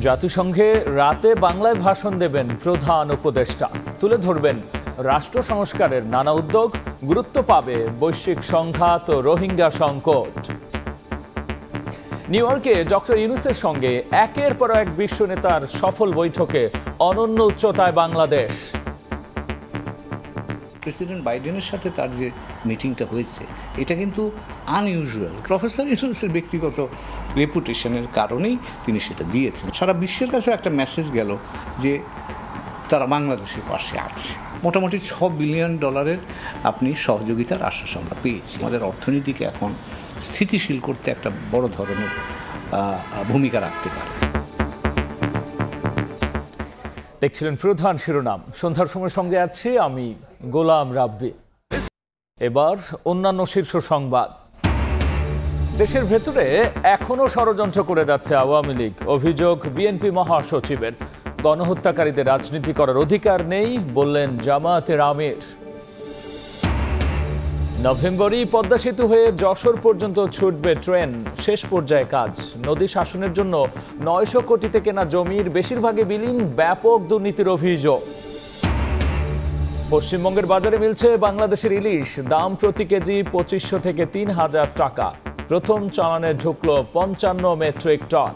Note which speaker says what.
Speaker 1: জাতিসংঘে রাতে বাংলায় ভাষণ দেবেন প্রধান উপদেষ্টা। তুলে ধরবেন রাষ্ট্র সংস্কারের নানা উদ্যোগ, গুরুত্ব পাবে বৈশ্বিক সংঘাত ও রোহিঙ্গা সংকট। নিউ ইয়র্কে ডক্টর ইউনূসের সঙ্গে একের পর এক বিশ্ব নেতার সফল বৈঠকে অনন্য উচ্চতায় বাংলাদেশ।
Speaker 2: প্রেসিডেন্ট বাইডেনের সাথে তার যে মিটিংটা হয়েছে এটা কিন্তু আনইউজুয়াল। প্রফেসর ইউনূসের ব্যক্তিগত রেপুটেশনের কারণেই তিনি সেটা দিয়েছেন। সারা বিশ্বের কাছে একটা মেসেজ গেল যে তারা বাংলাদেশের পাশে আছে। মোটামুটি $6 বিলিয়ন আপনি সহযোগিতার আশ্বাস আমরা পেয়েছি। আমাদের অর্থনীতিকে এখন স্থিতিশীল করতে একটা বড় ধরনের ভূমিকা রাখতে পারে।
Speaker 1: দেখছিলেন প্রধান শিরোনাম। সন্ধ্যার সময় সঙ্গে আছি আমি গোলাম রাব্বি। এবার অন্যান্য শীর্ষ সংবাদ। দেশের ভেতরে এখনো ষড়যন্ত্র করে যাচ্ছে আওয়ামী লীগ। অভিযোগ বিএনপি মহাসচিবের। গণহত্যাকারীদের রাজনীতি করার অধিকার নেই বললেন জামায়াতের আমির। নভেম্বরেই পদ্মা সেতু হয়ে যশোর পর্যন্ত ছুটবে ট্রেন। শেষ পর্যায়ে কাজ। নদী শাসনের জন্য 900 কোটিতে কেনা জমির বেশিরভাগই বিলীন। ব্যাপক দুর্নীতির অভিযোগ। পশ্চিমবঙ্গের বাজারে মিলছে বাংলাদেশের ইলিশ। দাম প্রতি কেজি 2500 থেকে 3000 টাকা। প্রথম চালানে ঢুকলো 55 মেট্রিক টন।